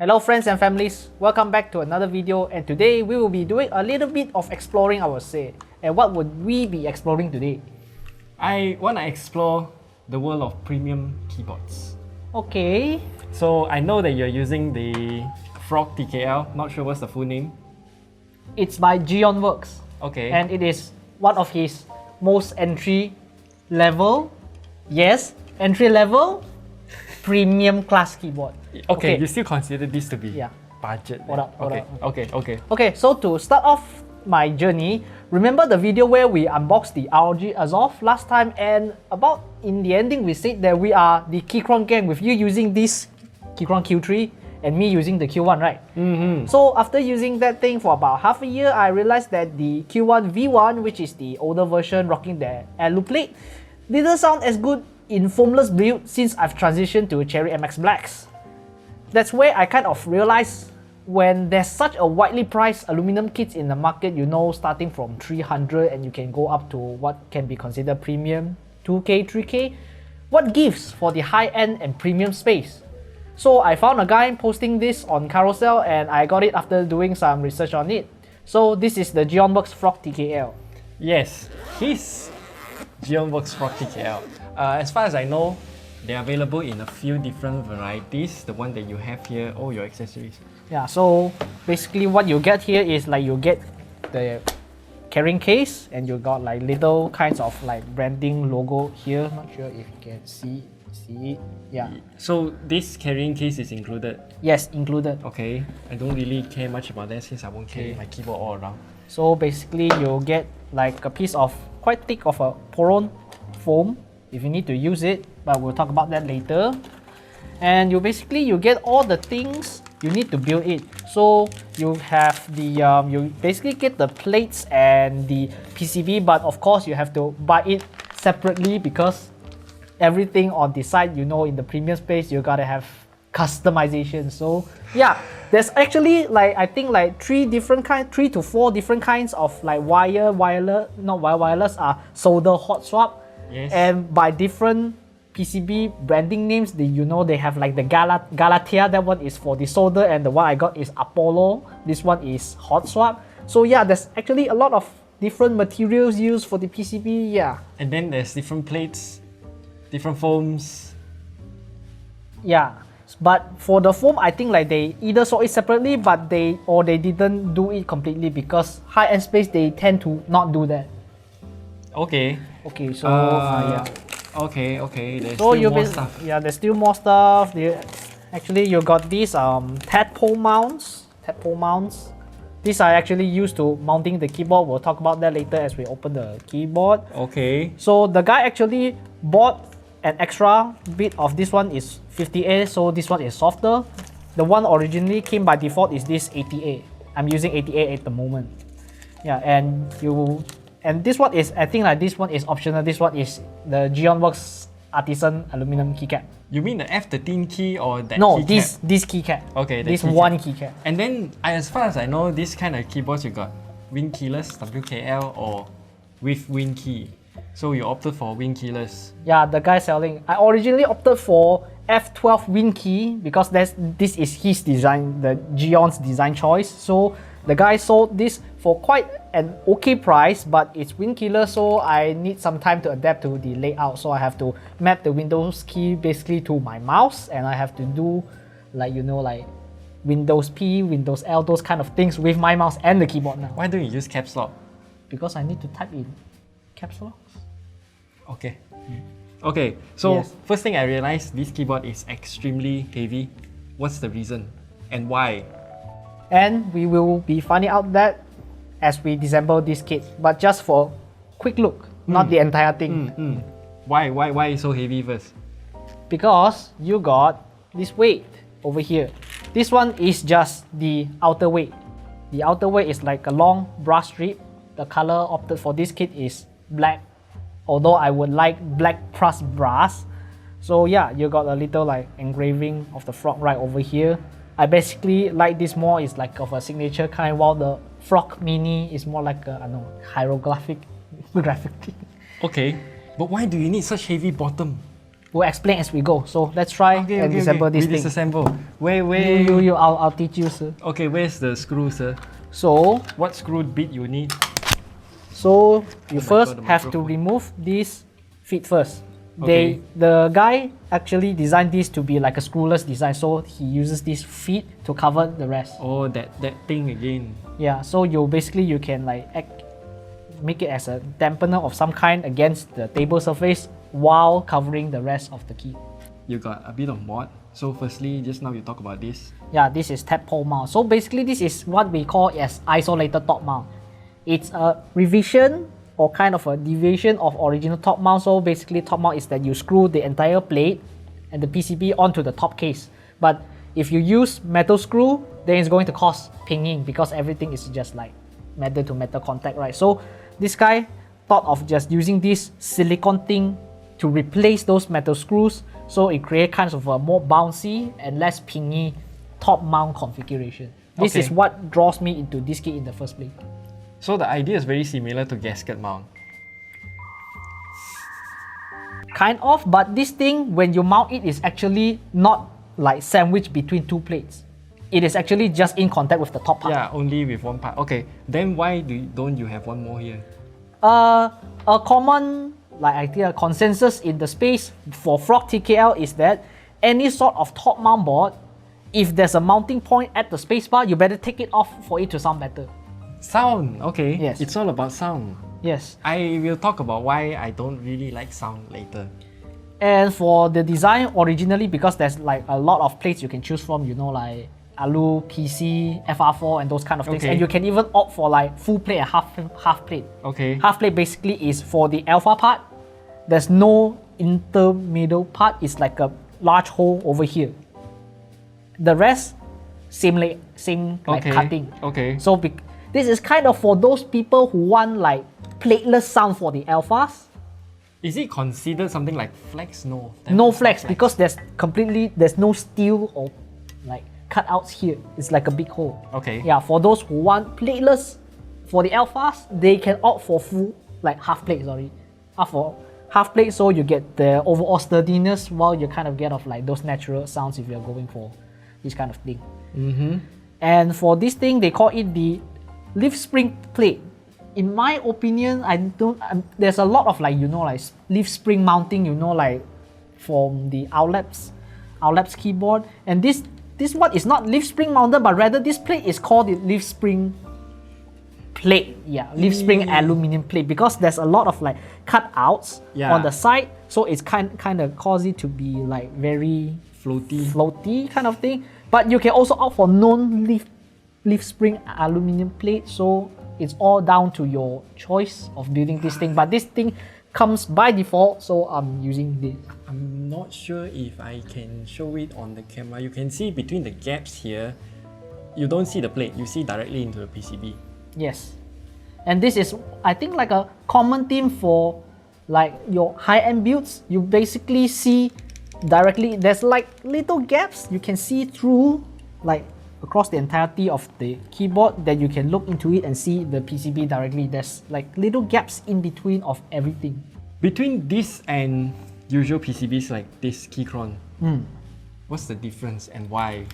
Hello friends and families, welcome back to another video, and today we will be doing a little bit of exploring, I would say. And what would we be exploring today? I want to explore the world of premium keyboards. Okay. So I know that you're using the Frog TKL, not sure what's the full name. It's by Geon Works. Okay. And it is one of his most entry level, premium class keyboard. Okay, you still consider this to be budget? What up? Okay. So to start off my journey, remember the video where we unboxed the ROG Azov last time, and about in the ending we said that we are the Keychron gang with you using this Keychron Q3 and me using the Q1, right? So after using that thing for about half a year, I realized that the Q1 V1, which is the older version rocking the air-loop plate, didn't sound as good in foamless build since I've transitioned to Cherry MX Blacks. That's where I kind of realized when there's such a widely priced aluminum kits in the market, you know, starting from 300 and you can go up to what can be considered premium, 2K, 3K, what gives for the high-end and premium space? So I found a guy posting this on Carousel and I got it after doing some research on it. So this is the Geon Works Frog TKL. Yes, he's Geon Works Frog TKL. As far as I know, they're available in a few different varieties. The one that you have here, all your accessories. Yeah, so basically what you get here is like you get the carrying case and you got like little kinds of like branding logo here. Not sure if you can see it. Yeah. So this carrying case is included? Yes, included. Okay, I don't really care much about that since I won't carry my keyboard all around. So basically you get like a piece of quite thick of a poron foam if you need to use it, but we'll talk about that later. And you get all the things you need to build it. So you have the you basically get the plates and the PCB, but of course you have to buy it separately because everything on the side, you know, in the premium space you gotta have customization. So yeah, there's actually like I think like 3 to 4 different kinds of like wireless solder hot swap. Yes. And by different PCB branding names, they have like the Galatea, that one is for the solder, and the one I got is Apollo, this one is hot swap. So yeah, there's actually a lot of different materials used for the PCB, yeah. And then there's different plates, different foams. Yeah, but for the foam, I think like they either saw it separately, but they didn't do it completely because high-end space, they tend to not do that. Okay. Okay, so yeah. Okay. There's So still more stuff. Yeah, there's still more stuff. Actually, you got these tadpole mounts. These are actually used to mounting the keyboard. We'll talk about that later as we open the keyboard. Okay. So the guy actually bought an extra bit of this one is 50A, so this one is softer. The one originally came by default is this 80A. I'm using 80A at the moment. Yeah, and this one is, I think like this one is optional. This one is the Geon Works Artisan aluminum keycap. You mean the F13 key or that No, keycap? this keycap. Okay, this one keycap. And then, as far as I know, this kind of keyboards you got win keyless, WKL, or with win key. So you opted for win keyless. Yeah, the guy selling. I originally opted for F12 win key because this is his design, the Geon's design choice. So the guy sold this for quite an okay price, but it's win killer, so I need some time to adapt to the layout. So I have to map the Windows key basically to my mouse, and I have to do like like Windows P, Windows L, those kind of things with my mouse and the keyboard now. Why don't you use caps lock? Because I need to type in caps lock. Okay. Okay, so Yes. first thing I realized, this keyboard is extremely heavy. What's the reason and why? And we will be finding out that as we disassemble this kit, but just for a quick look, not the entire thing. Why is so heavy first? Because you got this weight over here. This one is just the outer weight. The outer weight is like a long brass strip. The color opted for this kit is black, although I would like black plus brass. So yeah, you got a little like engraving of the frog right over here. I basically like this more, is like of a signature kind, while the Frog Mini is more like a, I don't know, hieroglyphic graphic. Okay, but why do you need such heavy bottom? We'll explain as we go. So let's try and disassemble this We thing. disassemble. Where? I'll teach you, sir. Okay, where's the screw, sir? So, What screw bit you need? so you first God, the have to microphone. remove this feet first. Okay. The guy actually designed this to be like a screwless design, so he uses these feet to cover the rest. Oh, that thing again. Yeah, so you can like make it as a dampener of some kind against the table surface while covering the rest of the key. You got a bit of mod. So firstly, just now you talk about this. Yeah, this is tadpole mount. So basically this is what we call as isolated top mount. It's a revision or kind of a deviation of original top mount. So basically top mount is that you screw the entire plate and the PCB onto the top case. But if you use metal screw, then it's going to cause pinging because everything is just like metal to metal contact, right? So this guy thought of just using this silicone thing to replace those metal screws, so it creates kind of a more bouncy and less pingy top mount configuration. This is what draws me into this kit in the first place. So the idea is very similar to gasket mount. Kind of, but this thing, when you mount it, is actually not like sandwiched between two plates. It is actually just in contact with the top part. Yeah, only with one part. Okay, then why don't you have one more here? A common, like I think a consensus in the space for Frog TKL is that any sort of top mount board, if there's a mounting point at the spacebar, you better take it off for it to sound better. Sound, okay. Yes. It's all about sound. Yes. I will talk about why I don't really like sound later. And for the design originally, because there's like a lot of plates you can choose from, you know, like Alu, PC, FR4 and those kind of things. Okay. And you can even opt for like full plate and half plate. Okay. Half plate basically is for the alpha part. There's no intermiddle part. It's like a large hole over here. The rest, same like cutting. Okay. So this is kind of for those people who want like plateless sound for the alphas. Is it considered something like flex? No. No flex because there's no steel or like cutouts here. It's like a big hole. Okay. Yeah, for those who want plateless for the alphas, they can opt for full like half plate. Half plate, so you get the overall sturdiness while you kind of get off like those natural sounds if you're going for this kind of thing. And for this thing, they call it the leaf spring plate. In my opinion, there's a lot of like, you know, like leaf spring mounting, you know, like from the outlets keyboard. And this one is not leaf spring mounted, but rather this plate is called the leaf spring plate. Yeah, leaf spring aluminum plate, because there's a lot of like cutouts on the side, so it's kind of cause it to be like very floaty kind of thing. But you can also opt for non-leaf spring aluminum plate, so it's all down to your choice of building this thing. But this thing comes by default, so I'm using this. I'm not sure if I can show it on the camera. You can see between the gaps here, you don't see the plate, you see directly into the PCB. Yes. And this is, I think, like a common theme for like your high-end builds. You basically see directly, there's like little gaps you can see through like across the entirety of the keyboard, that you can look into it and see the PCB directly. There's like little gaps in between of everything. Between this and usual PCBs like this Keychron, what's the difference and why?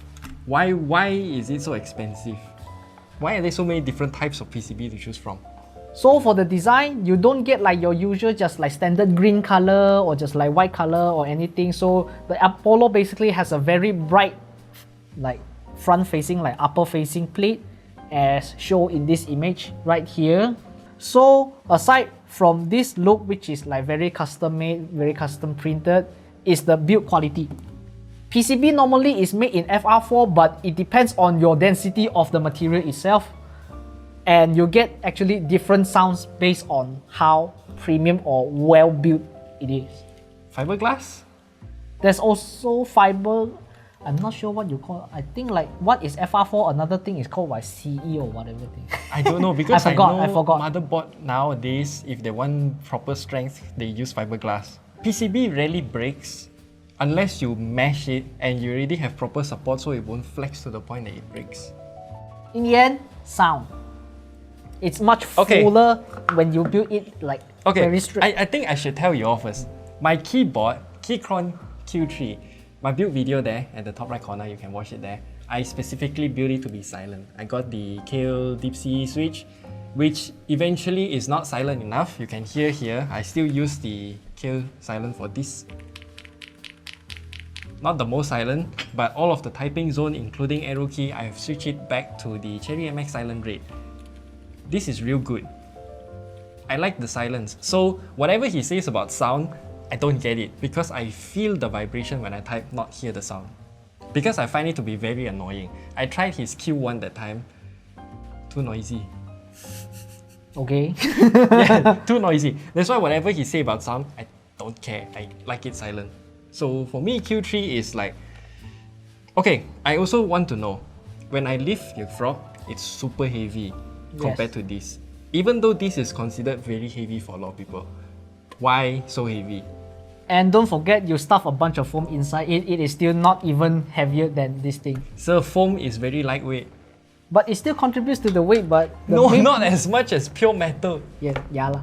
Why is it so expensive? Why are there so many different types of PCB to choose from? So for the design, you don't get like your usual just like standard green color or just like white color or anything. So the Apollo basically has a very bright like front facing, like upper facing plate, as shown in this image right here. So aside from this look, which is like very custom made, very custom printed, is the build quality. PCB normally is made in FR4, but it depends on your density of the material itself, and you get actually different sounds based on how premium or well built it is. Fiberglass? There's also fiber. I'm not sure what you call it. I think like what is FR4, another thing is called like CE or whatever thing. I don't know, because I forgot. motherboard nowadays, if they want proper strength, they use fiberglass. PCB rarely breaks unless you mesh it and you already have proper support, so it won't flex to the point that it breaks. In the end, sound. It's much fuller when you build it like very straight. I think I should tell you all first. My keyboard Keychron Q3. My build video there at the top right corner, you can watch it there. I specifically built it to be silent. I got the KL Deep Sea switch, which eventually is not silent enough. You can hear here, I still use the KL silent for this. Not the most silent, but all of the typing zone, including arrow key, I have switched it back to the Cherry MX silent rate. This is real good. I like the silence. So whatever he says about sound, I don't get it because I feel the vibration when I type, not hear the sound. Because I find it to be very annoying. I tried his Q1 that time. Too noisy. Okay. Yeah, too noisy. That's why whatever he say about sound, I don't care. I like it silent. So for me, Q3 is like... Okay, I also want to know, when I lift your frog, it's super heavy compared to this. Even though this is considered very heavy for a lot of people. Why so heavy? And don't forget, you stuff a bunch of foam inside it. It is still not even heavier than this thing. So foam is very lightweight. But it still contributes to the weight, but... No, not as much as pure metal. Yeah lah.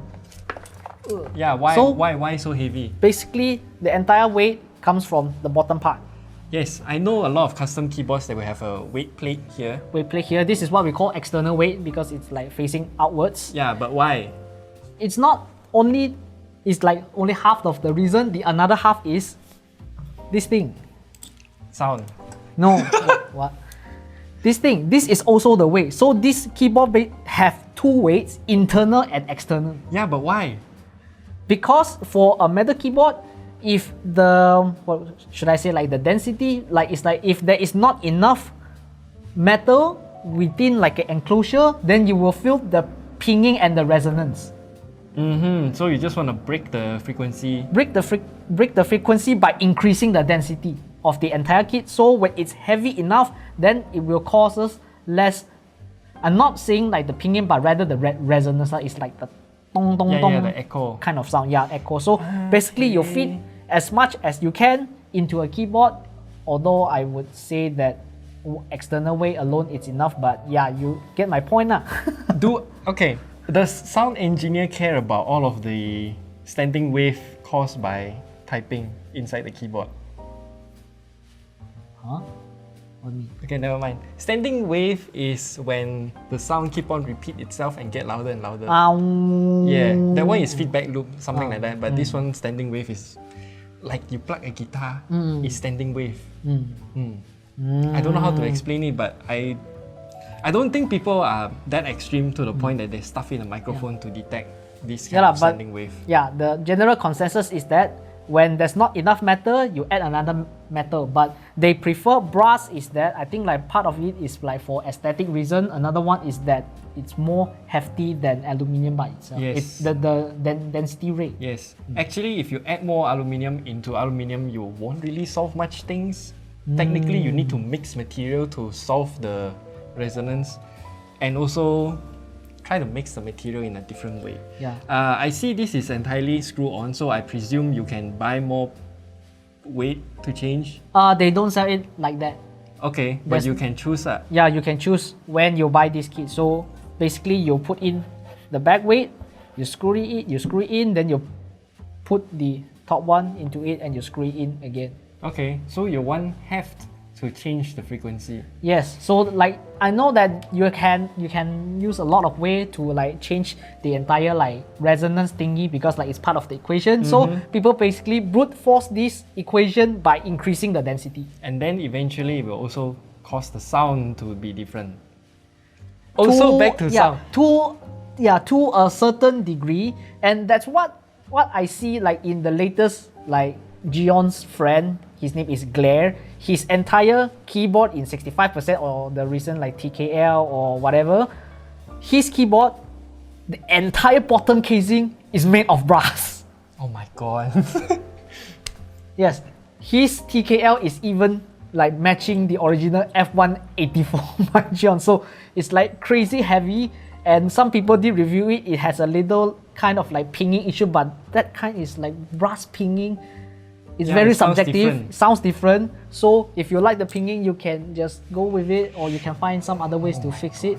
Yeah, why so heavy? Basically, the entire weight comes from the bottom part. Yes, I know a lot of custom keyboards that will have a weight plate here. Weight plate here. This is what we call external weight because it's like facing outwards. Yeah, but why? It's not only... It's like only half of the reason. The another half is this thing. Sound. No. What? This thing. This is also the weight. So this keyboard have two weights, internal and external. Yeah, but why? Because for a metal keyboard, if the, what should I say, like the density, like it's like if there is not enough metal within like an enclosure, then you will feel the pinging and the resonance. So you just want to break the frequency. Break the frequency by increasing the density of the entire kit. So when it's heavy enough, then it will cause us less. I'm not saying like the pinging, but rather the resonance. It's like the dong dong dong, the echo kind of sound. Yeah, echo. So basically, you fit as much as you can into a keyboard. Although I would say that external weight alone is enough, but yeah, you get my point, lah. Okay. Does sound engineer care about all of the standing wave caused by typing inside the keyboard? Huh? What do you mean? Okay, never mind. Standing wave is when the sound keep on repeat itself and get louder and louder. Yeah, that one is feedback loop, something like that. But this one, standing wave, is like you plug a guitar, it's standing wave. I don't know how to explain it, but I don't think people are that extreme to the point that they stuff in a microphone to detect this kind of standing wave. Yeah, the general consensus is that when there's not enough metal, you add another metal. But they prefer brass. Is that I think like part of it is like for aesthetic reason. Another one is that it's more hefty than aluminium by itself. Yes. It's the density rate. Yes. Actually, if you add more aluminium into aluminium, you won't really solve much things. Technically, you need to mix material to solve the resonance, and also try to mix the material in a different way. Yeah. I see this is entirely screw-on, so I presume you can buy more weight to change. They don't sell it like that. Okay, but you can choose that. Yeah, you can choose when you buy this kit. So basically, you put in the back weight, you screw it in, then you put the top one into it, and you screw it in again. Okay, so your one heft to change the frequency. Yes, so like I know that you can use a lot of way to like change the entire like resonance thingy because like it's part of the equation. So people basically brute force this equation by increasing the density. And then eventually it will also cause the sound to be different. Also back to sound. To a certain degree, and that's what I see like in the latest like Geon's friend. His name is Glare. His entire keyboard in 65% or the recent like TKL or whatever, his keyboard, the entire bottom casing is made of brass. Oh my god. Yes, his TKL is even like matching the original F184 by Geon. So it's like crazy heavy, and some people did review it. It has a little kind of like pinging issue, but that kind is like brass pinging. It's very subjective, sounds different. So if you like the pinging, you can just go with it, or you can find some other ways to fix it.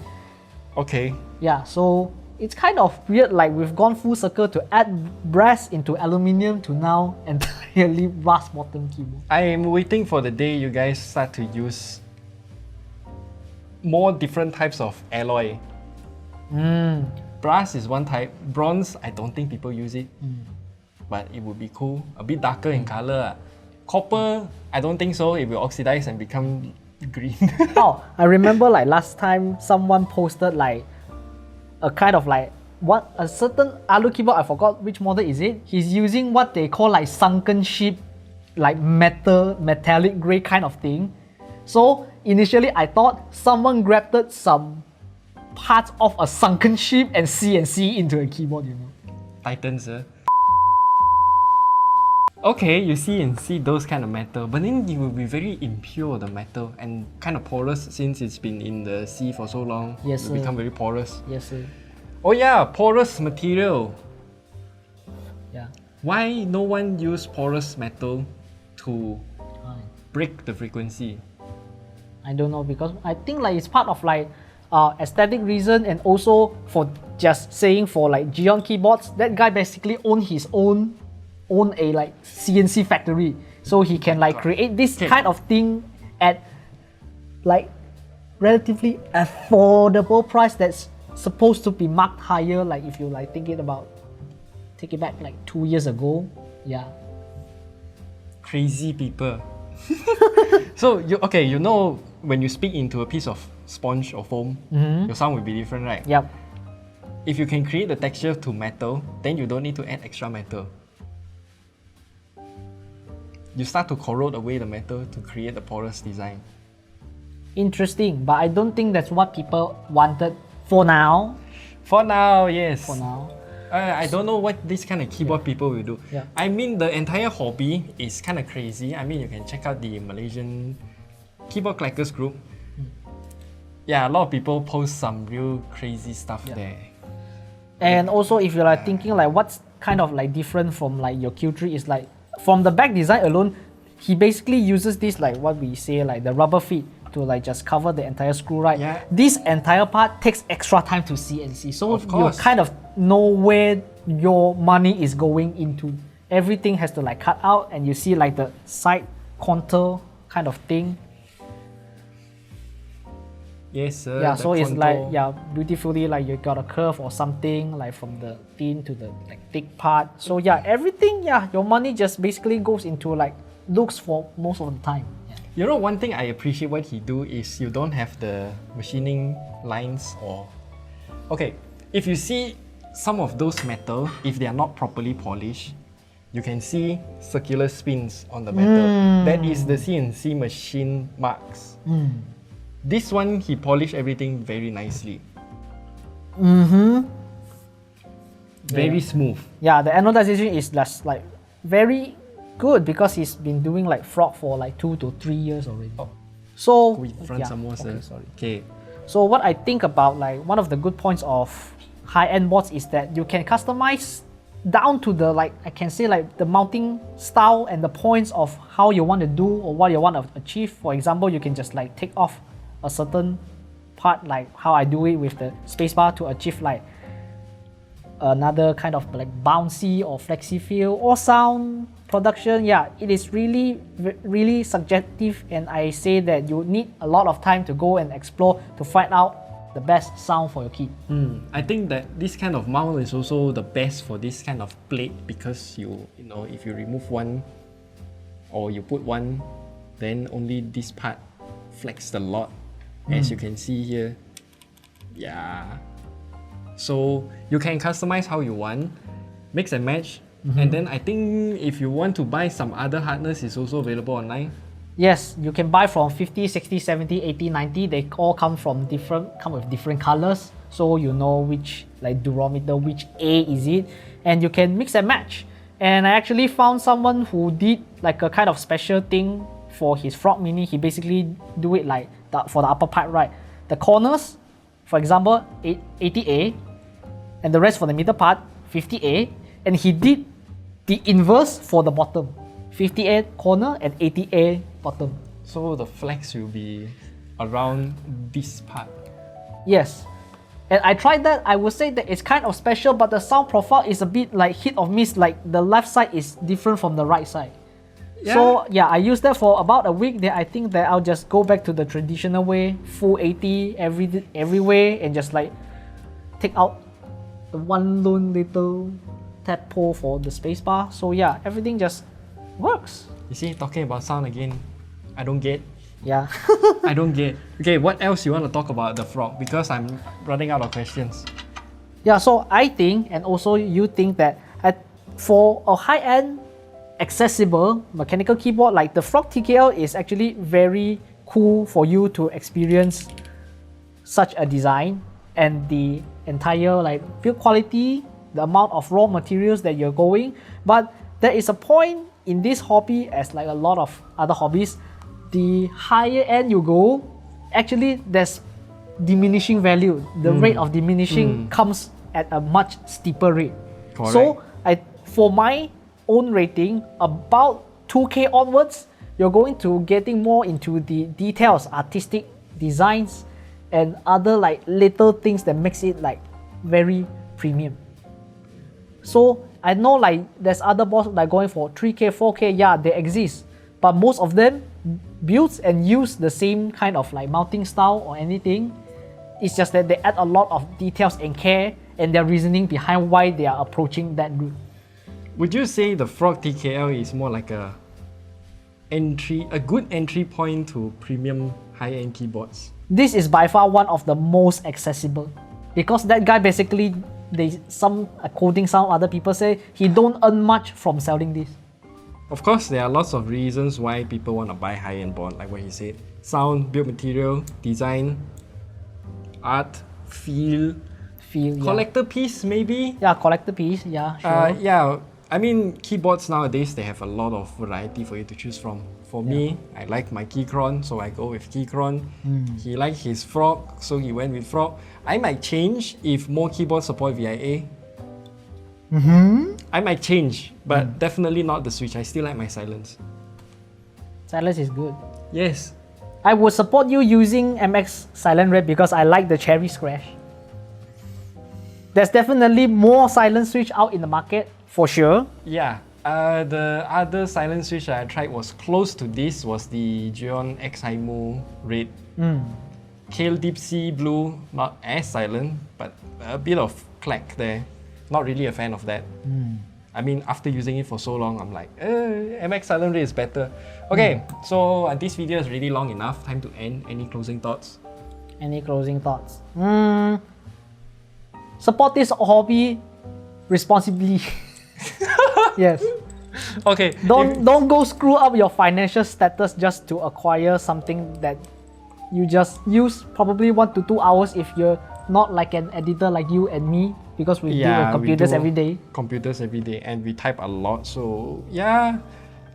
Okay. Yeah, so it's kind of weird, like we've gone full circle to add brass into aluminium to now entirely brass bottom keyboard. I am waiting for the day you guys start to use more different types of alloy. Brass is one type. Bronze, I don't think people use it. But it would be cool. A bit darker in color. Copper, I don't think so. It will oxidize and become green. Oh, I remember like last time someone posted like a kind of like a certain alu keyboard, I forgot which model is it. He's using what they call like sunken ship, like metallic grey kind of thing. So initially I thought someone grabbed some parts of a sunken ship and CNC into a keyboard, you know. Titans, okay, you see and see those kind of metal, but then it will be very impure, the metal, and kind of porous since it's been in the sea for so long. Yes, it will become very porous. Yes, sir. Oh yeah, porous material. Yeah. Why no one use porous metal to break the frequency? I don't know, because I think like it's part of like aesthetic reason, and also for just saying for like Geon keyboards, that guy basically own a like CNC factory, so he can like create this kind of thing at like relatively affordable price that's supposed to be marked higher. Like if you like take it back like 2 years ago, yeah. Crazy people. So you know when you speak into a piece of sponge or foam, your sound will be different, right? Yep. If you can create the texture to metal, then you don't need to add extra metal. You start to corrode away the metal to create the porous design. Interesting, but I don't think that's what people wanted for now. For now, yes. For now. I don't know what this kind of keyboard people will do. Yeah. I mean, the entire hobby is kind of crazy. I mean, you can check out the Malaysian keyboard collectors group. Yeah, a lot of people post some real crazy stuff there. And also, if you're like thinking like what's kind of like different from like your Q3 is like from the back design alone, he basically uses this like what we say like the rubber feet to like just cover the entire screw, right? Yeah. This entire part takes extra time to CNC, so Of you course. kind of know where your money is going into. Everything has to like cut out, and you see like the side contour kind of thing. Yes, sir. Yeah, the so it's like contour. beautifully like you got a curve or something like from the thin to the like thick part. So yeah, everything, your money just basically goes into like looks for most of the time. You know, one thing I appreciate what he do is you don't have the machining lines or... Okay, if you see some of those metal, if they are not properly polished, you can see circular spins on the metal. That is the CNC machine marks. This one, he polished everything very nicely. Very smooth. Yeah, the anodization is just like very good because he's been doing like Frog for like 2 to 3 years already. So We front some more, sir. sorry. Okay. So what I think about like one of the good points of high-end boards is that you can customize down to the like I can say like the mounting style and the points of how you want to do or what you want to achieve. For example, you can just like take off a certain part, like how I do it with the spacebar to achieve like another kind of like bouncy or flexi feel or sound production. Yeah, it is really subjective, and I say that you need a lot of time to go and explore to find out the best sound for your key. I think that this kind of mount is also the best for this kind of plate because you know if you remove one or you put one, then only this part flexed a lot, as you can see here. Yeah. So you can customize how you want, mix and match. And then I think if you want to buy some other hardness, it's also available online. Yes, you can buy from 50, 60, 70, 80, 90. They all come with different colors. So you know which like durometer, which A is it, and you can mix and match. And I actually found someone who did like a kind of special thing for his Frog Mini. He basically do it like for the upper part, right? The corners, for example, 80A, and the rest for the middle part, 50A, and he did the inverse for the bottom, 50A corner and 80A bottom. So the flex will be around this part. Yes. And I tried that. I would say that it's kind of special, but the sound profile is a bit like hit or miss. Like the left side is different from the right side. Yeah. So yeah, I used that for about a week. Then I think that I'll just go back to the traditional way, full 80 every way, and just like take out the one lone little tadpole for the spacebar. So yeah, everything just works. You see, talking about sound again, I don't get. Yeah. I don't get. Okay, what else you want to talk about the frog? Because I'm running out of questions. Yeah, so I think, and also you think that for a high-end, accessible mechanical keyboard like the Frog TKL is actually very cool for you to experience such a design and the entire like build quality, the amount of raw materials that you're going. But there is a point in this hobby, as like a lot of other hobbies, the higher end you go, actually there's diminishing value. The rate of diminishing comes at a much steeper rate. Correct. So for my own rating, about 2K onwards, you're going to getting more into the details, artistic designs, and other like little things that makes it like very premium. So I know like there's other boards like going for 3K, 4K, yeah, they exist. But most of them builds and use the same kind of like mounting style or anything. It's just that they add a lot of details and care and their reasoning behind why they are approaching that route. Would you say the Frog TKL is more like a good entry point to premium high-end keyboards? This is by far one of the most accessible, because that guy basically, quoting some other people say, he don't earn much from selling this. Of course, there are lots of reasons why people want to buy high-end board, like what he said. Sound, build material, design, art, feel, collector piece maybe? Yeah, collector piece, yeah, sure. Yeah, I mean, keyboards nowadays, they have a lot of variety for you to choose from. For me, I like my Keychron, so I go with Keychron. He liked his Frog, so he went with Frog. I might change if more keyboards support VIA. I might change, but definitely not the Switch. I still like my Silence. Silence is good. Yes. I would support you using MX Silent Red because I like the cherry scratch. There's definitely more silent switch out in the market, for sure. Yeah. The other silent switch that I tried was close to this, was the Geon X-Himo Red. Kale Deep Sea Blue, not as silent, but a bit of clack there. Not really a fan of that. I mean, after using it for so long, I'm like, MX Silent Red is better. Okay, so this video is really long enough. Time to end. Any closing thoughts? Any closing thoughts? Support this hobby responsibly. Yes. Okay. Don't go screw up your financial status just to acquire something that you just use probably 1 to 2 hours if you're not like an editor like you and me, because we deal with computers every day. Computers every day, and we type a lot. So yeah,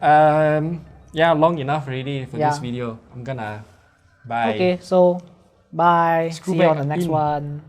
long enough already for this video. I'm gonna bye. Okay, so bye. Screw See you on back the next in. one.